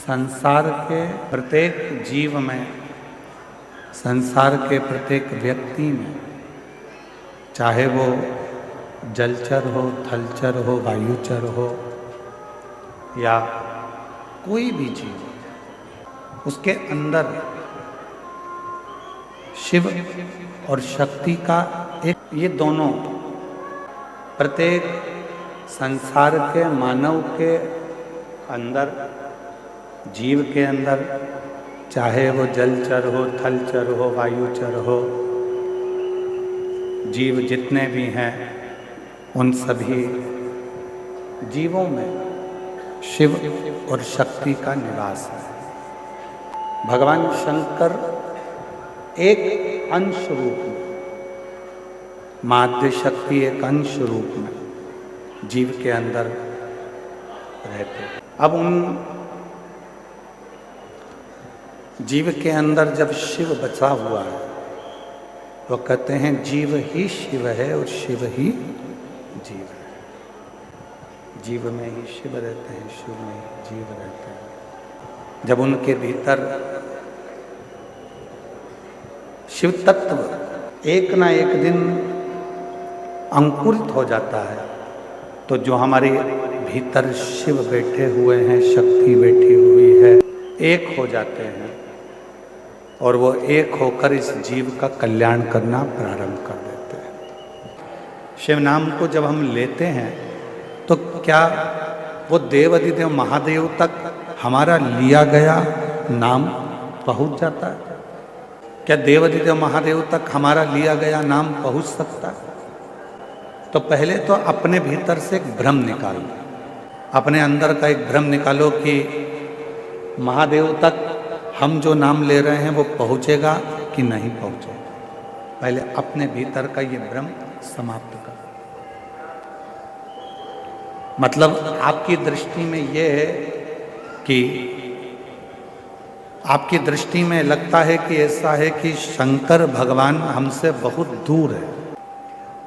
संसार के प्रत्येक जीव में, संसार के प्रत्येक व्यक्ति में, चाहे वो जलचर हो, थलचर हो, वायुचर हो या कोई भी जीव, उसके अंदर शिव और शक्ति का एक, ये दोनों प्रत्येक संसार के मानव के अंदर, जीव के अंदर, चाहे वो जलचर हो, थलचर हो, वायुचर हो, जीव जितने भी हैं उन सभी जीवों में शिव और शक्ति का निवास है। भगवान शंकर एक अंश रूप में, माध्य शक्ति एक अंश रूप में जीव के अंदर रहते हैं। अब उन जीव के अंदर जब शिव बचा हुआ है तो कहते हैं जीव ही शिव है और शिव ही जीव है। जीव में ही शिव रहते हैं, शिव में ही जीव रहते हैं। जब उनके भीतर शिव तत्व एक ना एक दिन अंकुरित हो जाता है तो जो हमारे भीतर शिव बैठे हुए हैं, शक्ति बैठी हुई है, एक हो जाते हैं और वो एक होकर इस जीव का कल्याण करना प्रारंभ कर देते हैं। शिव नाम को जब हम लेते हैं तो क्या वो देव अधिदेव महादेव तक हमारा लिया गया नाम पहुंच जाता है? क्या देव अधिदेव महादेव तक हमारा लिया गया नाम पहुंच सकता है? तो पहले तो अपने भीतर से एक भ्रम निकालो, अपने अंदर का एक भ्रम निकालो कि महादेव तक हम जो नाम ले रहे हैं वो पहुंचेगा कि नहीं पहुंचेगा। पहले अपने भीतर का ये भ्रम समाप्त करो। मतलब आपकी दृष्टि में ये है कि आपकी दृष्टि में लगता है कि ऐसा है कि शंकर भगवान हमसे बहुत दूर है,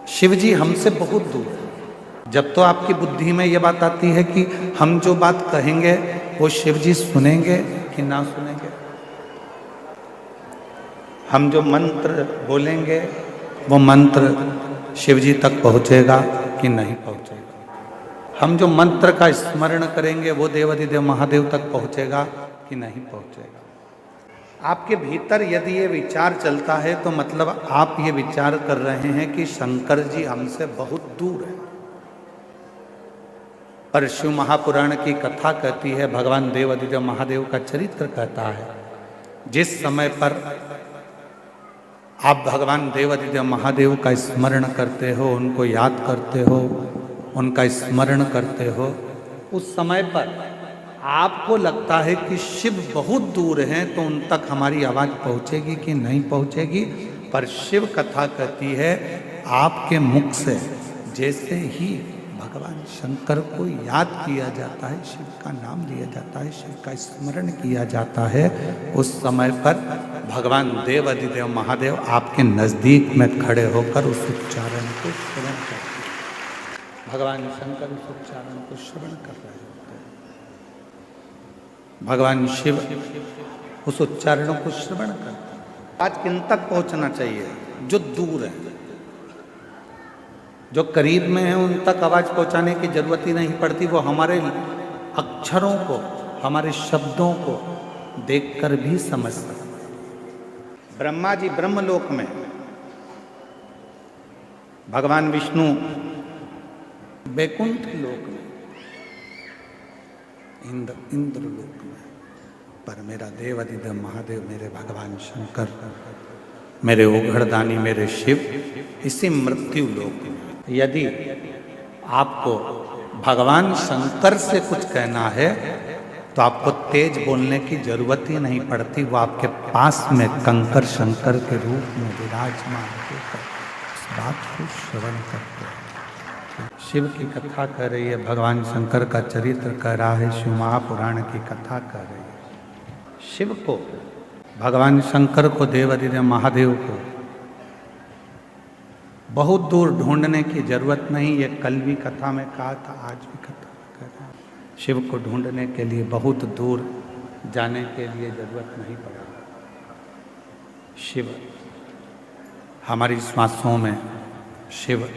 शिव जी हमसे बहुत दूर है। जब तो आपकी बुद्धि में ये बात आती है कि हम जो बात कहेंगे वो शिव जी सुनेंगे कि ना सुनेंगे, हम जो मंत्र बोलेंगे वो मंत्र शिव जी तक पहुंचेगा कि नहीं पहुंचेगा, हम जो मंत्र का स्मरण करेंगे वो देवाधिदेव महादेव तक पहुंचेगा कि नहीं पहुंचेगा। आपके भीतर यदि ये विचार चलता है तो मतलब आप ये विचार कर रहे हैं कि शंकर जी हमसे बहुत दूर है। पर शिव महापुराण की कथा कहती है, भगवान देवाधिदेव महादेव का चरित्र कहता है, जिस समय पर आप भगवान देवाधिदेव महादेव का स्मरण करते हो, उनको याद करते हो, उनका स्मरण करते हो, उस समय पर आपको लगता है कि शिव बहुत दूर हैं तो उन तक हमारी आवाज़ पहुंचेगी कि नहीं पहुंचेगी। पर शिव कथा कहती है आपके मुख से जैसे ही भगवान शंकर को याद किया जाता है, शिव का नाम लिया जाता है, शिव का स्मरण किया जाता है, उस समय पर भगवान देव अधिदेव महादेव आपके नज़दीक में खड़े होकर उस उच्चारण को श्रवण करते हैं। भगवान शंकर उस उच्चारण को श्रवण कर रहे होते हैं, भगवान शिव उस उच्चारणों को श्रवण करते हैं। आज किन तक पहुंचना चाहिए? जो दूर है, जो करीब में है उन तक आवाज पहुंचाने की जरूरत ही नहीं पड़ती, वो हमारे अक्षरों को, हमारे शब्दों को देखकर भी समझ सकते। ब्रह्मा जी ब्रह्मलोक में, भगवान विष्णु वैकुंठ लोक में, इंद्र लोक में, पर मेरा देव अधिदेव महादेव, मेरे भगवान शंकर, मेरे ओघड़दानी, मेरे शिव इसी मृत्यु लोक में। यदि आपको भगवान शंकर से कुछ कहना है तो आपको तेज बोलने की जरूरत ही नहीं पड़ती, वो आपके पास में कंकर शंकर के रूप में विराजमान होकर इस बात को श्रवण करते हैं। शिव की कथा कर रही है, भगवान शंकर का चरित्र कह रहा है, शिव महापुराण की कथा कर रही है। शिव को, भगवान शंकर को, देव अधिदेव महादेव को बहुत दूर ढूंढने की जरूरत नहीं। ये कल भी कथा में कहा था, आज भी कथा में कह रहा हूं। शिव को ढूंढने के लिए बहुत दूर जाने के लिए जरूरत नहीं पड़ा। शिव हमारी श्वासों में, शिव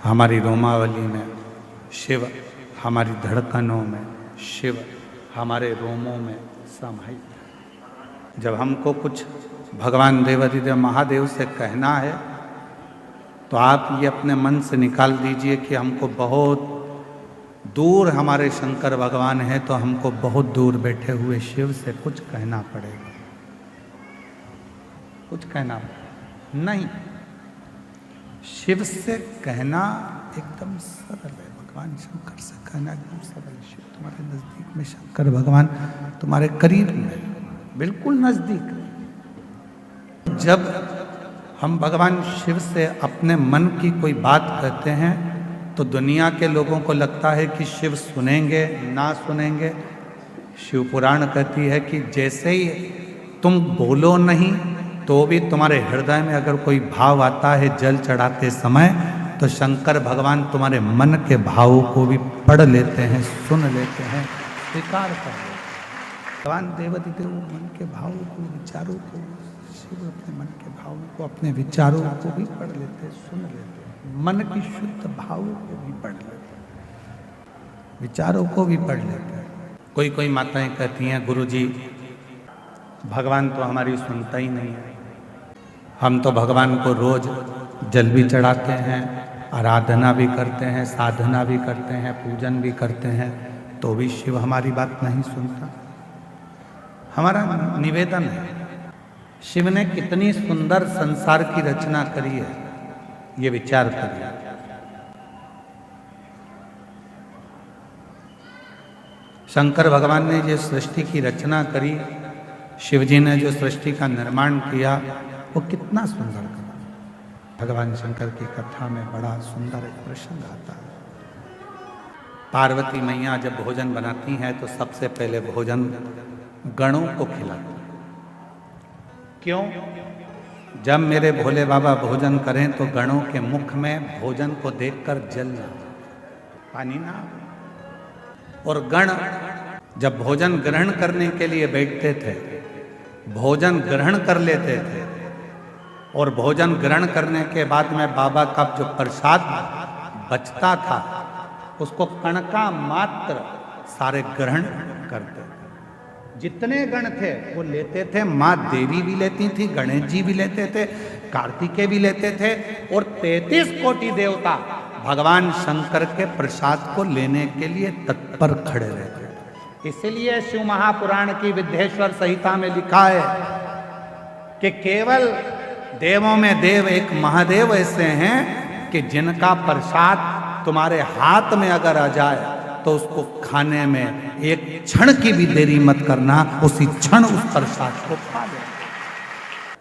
हमारी रोमावली में, शिव हमारी धड़कनों में, शिव हमारे रोमों में समाहित है। जब हमको कुछ भगवान देवाधिदेव महादेव से कहना है तो आप ये अपने मन से निकाल दीजिए कि हमको बहुत दूर हमारे शंकर भगवान हैं, तो हमको बहुत दूर बैठे हुए शिव से कुछ कहना पड़ेगा। कुछ कहना नहीं, शिव से कहना एकदम सरल है। भगवान शंकर से कहना एकदम सरल है। शिव तुम्हारे नजदीक में, शंकर भगवान तुम्हारे करीब में, बिल्कुल नजदीक। जब हम भगवान शिव से अपने मन की कोई बात कहते हैं तो दुनिया के लोगों को लगता है कि शिव सुनेंगे ना सुनेंगे। शिव पुराण कहती है कि जैसे ही तुम बोलो नहीं तो भी तुम्हारे हृदय में अगर कोई भाव आता है जल चढ़ाते समय, तो शंकर भगवान तुम्हारे मन के भावों को भी पढ़ लेते हैं, सुन लेते हैं, स्वीकार कर लेते हैं। भगवान देवाधिदेव मन के भावों को, विचारों को, शिव अपने मन के भावों को, अपने विचारों को भी पढ़ लेते हैं, सुन लेते हैं। मन की शुद्ध भावों को भी पढ़ लेते हैं, विचारों को भी पढ़ लेते हैं। कोई कोई माताएं कहती हैं, गुरुजी भगवान तो हमारी सुनता ही नहीं है। हम तो भगवान को रोज जल भी चढ़ाते हैं, आराधना भी करते हैं, साधना भी करते हैं, पूजन भी करते हैं, तो भी शिव हमारी बात नहीं सुनता। हमारा निवेदन है, शिव ने कितनी सुंदर संसार की रचना करी है, ये विचार करिए। शंकर भगवान ने जो सृष्टि की रचना करी, शिव जी ने जो सृष्टि का निर्माण किया, वो कितना सुंदर करा। भगवान शंकर की कथा में बड़ा सुंदर एक प्रसंग आता है। पार्वती मैया जब भोजन बनाती हैं तो सबसे पहले भोजन गणों को खिलाती हैं। क्यों? जब मेरे भोले बाबा भोजन करें तो गणों के मुख में भोजन को देखकर जल जाए, पानी ना। और गण जब भोजन ग्रहण करने के लिए बैठते थे, भोजन ग्रहण कर लेते थे, और भोजन ग्रहण करने के बाद में बाबा का जो प्रसाद बचता था उसको कणका मात्र सारे ग्रहण करते थे। जितने गण थे वो लेते थे, माँ देवी भी लेती थी, गणेश जी भी लेते थे, कार्तिकेय भी लेते थे, और 33 कोटि देवता भगवान शंकर के प्रसाद को लेने के लिए तत्पर खड़े रहते थे। इसलिए शिव महापुराण की विद्येश्वर संहिता में लिखा है कि केवल देवों में देव एक महादेव ऐसे हैं कि जिनका प्रसाद तुम्हारे हाथ में अगर आ जाए तो उसको खाने में एक क्षण की भी देरी मत करना, उसी क्षण उस प्रसाद को खा ले।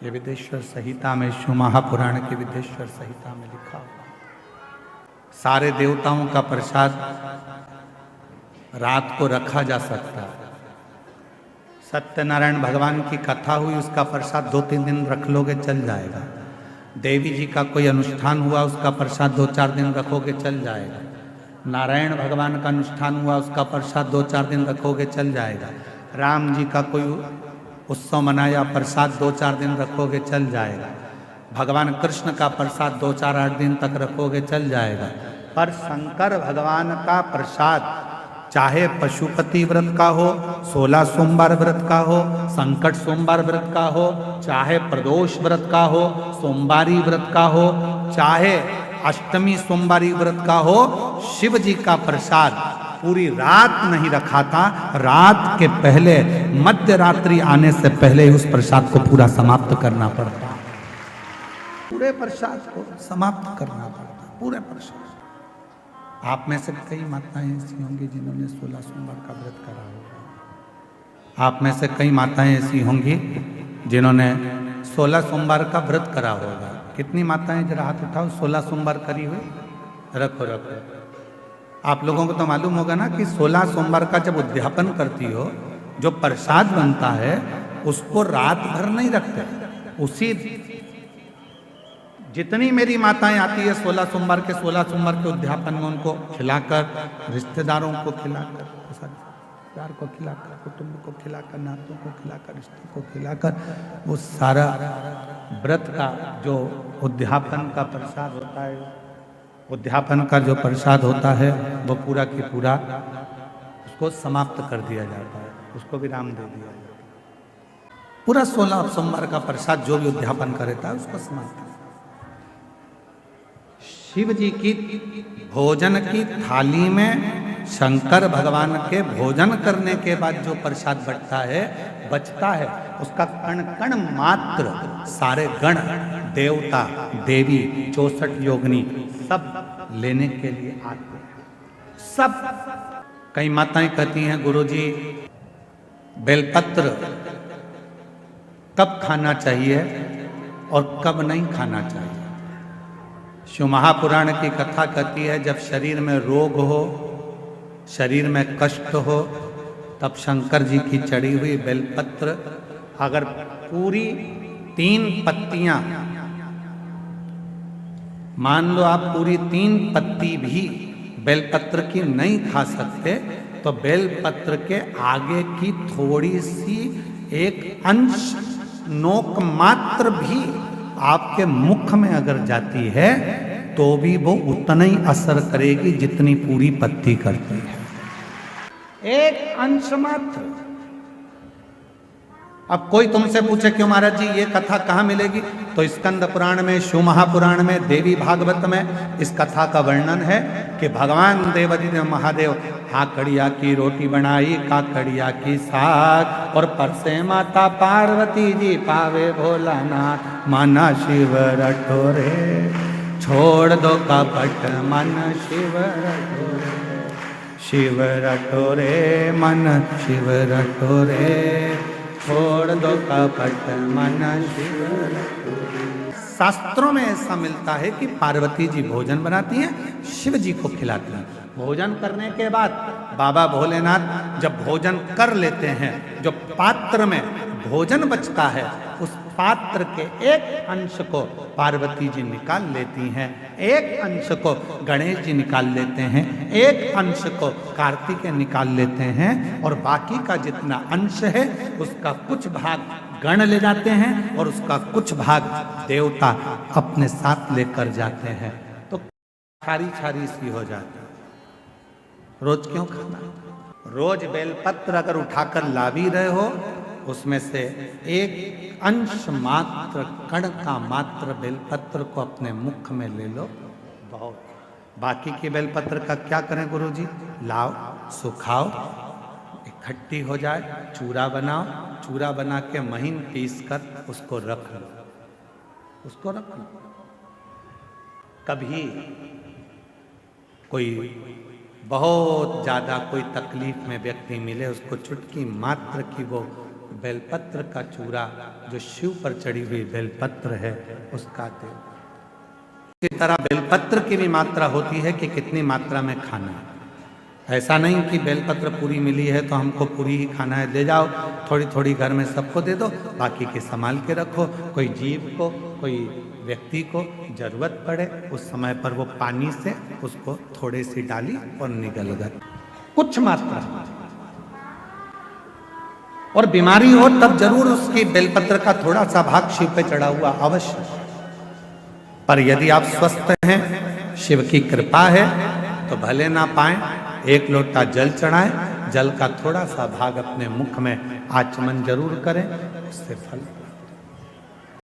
ये विद्येश्वर संहिता में, शिव महापुराण की विद्येश्वर संहिता में लिखा हुआ। सारे देवताओं का प्रसाद रात को रखा जा सकता है। सत्यनारायण भगवान की कथा हुई, उसका प्रसाद 2-3 दिन रख लोगे चल जाएगा। देवी जी का कोई अनुष्ठान हुआ, उसका प्रसाद 2-4 दिन रखोगे चल जाएगा। नारायण भगवान का अनुष्ठान हुआ, उसका प्रसाद 2-4 दिन रखोगे चल जाएगा। राम जी का कोई उत्सव मनाया, प्रसाद 2-4 दिन रखोगे चल जाएगा। भगवान कृष्ण का प्रसाद 2-4-8 दिन तक रखोगे चल जाएगा। पर शंकर भगवान का प्रसाद चाहे पशुपति व्रत का हो, 16 सोमवार व्रत का हो, संकट सोमवार व्रत का हो, चाहे प्रदोष व्रत का हो, सोमवारी व्रत का हो, चाहे अष्टमी सोमवारी व्रत का हो, शिव जी का प्रसाद पूरी रात नहीं रखा था। रात के पहले, मध्य रात्रि आने से पहले उस प्रसाद को पूरा समाप्त करना पड़ता। पूरे प्रसाद को समाप्त करना पड़ता, पूरे प्रसाद। आप में से कई माताएं ऐसी होंगी जिन्होंने 16 सोमवार का व्रत करा होगा। आप में से कई माताएं ऐसी होंगी जिन्होंने 16 सोमवार का व्रत करा होगा। कितनी माताएं, जरा हाथ उठाओ, 16 सोमवार करी हुई? रखो रखो। आप लोगों को तो मालूम होगा ना कि 16 सोमवार का जब उद्यापन करती हो, जो प्रसाद बनता है उसको रात भर नहीं रखते। उसी जितनी मेरी माताएं आती है 16 सोमवार के उद्यापन में, उनको खिलाकर, रिश्तेदारों को खिलाकर, परिवार को खिलाकर, कुटुंब को खिलाकर, नातों को खिलाकर, रिश्ते को खिलाकर, वो सारा व्रत का जो उद्यापन का प्रसाद होता है, उद्यापन का जो प्रसाद होता है वो पूरा की पूरा उसको समाप्त कर दिया जाता है, उसको विराम दे दिया जाता है। पूरा 16 सोमवार का प्रसाद जो भी उद्यापन करता है उसको समाप्त। शिव जी की भोजन की थाली में शंकर भगवान के भोजन करने के बाद जो प्रसाद बचता है उसका कण कण मात्र सारे गण देवता देवी 64 योगिनी सब लेने के लिए आते हैं। सब कई माताएं कहती हैं गुरुजी बेलपत्र कब खाना चाहिए और कब नहीं खाना चाहिए। शिव महापुराण की कथा कहती है जब शरीर में रोग हो, शरीर में कष्ट हो, तब शंकर जी की चढ़ी हुई बेलपत्र अगर पूरी 3 पत्तियां, मान लो आप पूरी 3 पत्ती भी बेलपत्र की नहीं खा सकते तो बेलपत्र के आगे की थोड़ी सी एक अंश नोक मात्र भी आपके मुख में अगर जाती है तो भी वो उतना ही असर करेगी जितनी पूरी पत्ती करती है, एक अंश मात्र। अब कोई तुमसे पूछे क्यों महाराज जी ये कथा कहाँ मिलेगी, तो स्कंद पुराण में, शिव महापुराण में, देवी भागवत में इस कथा का वर्णन है कि भगवान देवाधिदेव महादेव काकड़िया की रोटी बनाई, काकड़िया की साग, और परसे माता पार्वती जी पावे भोलानाथ, माना शिव रटोरे छोड़ दो कपट मन शिव रटोरे, शिव रटोरे मन शिव रटोरे छोड़ दो कपट मन शिव रटोरे। शास्त्रों में ऐसा मिलता है कि पार्वती जी भोजन बनाती हैं, शिव जी को खिलाती हैं। भोजन करने के बाद बाबा भोलेनाथ जब भोजन कर लेते हैं, जो पात्र में भोजन बचता है उस पात्र के एक अंश को पार्वती जी निकाल लेती हैं, एक अंश को गणेश जी निकाल लेते हैं, एक अंश को कार्तिकेय निकाल लेते हैं, और बाकी का जितना अंश है उसका कुछ भाग गण ले जाते हैं और उसका कुछ भाग देवता अपने साथ लेकर जाते हैं। तो छारी छारी सी हो जाती है। रोज क्यों खाना, रोज बेलपत्र अगर उठाकर ला भी रहे हो उसमें से एक अंश मात्र, कण का मात्र बेलपत्र को अपने मुख में ले लो, बहुत। बाकी की बेलपत्र का क्या करें गुरुजी, लाओ, सुखाओ, इकट्ठी हो जाए, चूरा बनाओ, चूरा बना के महीन पीस कर उसको रख लो, उसको रख लो। कभी कोई बहुत ज्यादा कोई तकलीफ में व्यक्ति मिले, उसको चुटकी मात्र की वो बेलपत्र का चूरा जो शिव पर चढ़ी हुई बेलपत्र है उसका दे। इसी तरह बेलपत्र की भी मात्रा होती है कि कितनी मात्रा में खाना है। ऐसा नहीं कि बेलपत्र पूरी मिली है तो हमको पूरी ही खाना है, ले जाओ थोड़ी थोड़ी घर में सबको दे दो, बाकी के संभाल के रखो। कोई जीव को, कोई व्यक्ति को जरूरत पड़े उस समय पर वो पानी से उसको थोड़ी सी डाली और निगल गई, कुछ मात्रा। और बीमारी हो तब जरूर उसकी बेलपत्र का थोड़ा सा भाग शिव पे चढ़ा हुआ अवश्य। पर यदि आप स्वस्थ हैं, शिव की कृपा है, तो भले ना पाए, एक लोटा जल चढ़ाएं, जल का थोड़ा सा भाग अपने मुख में आचमन जरूर करें, उससे फल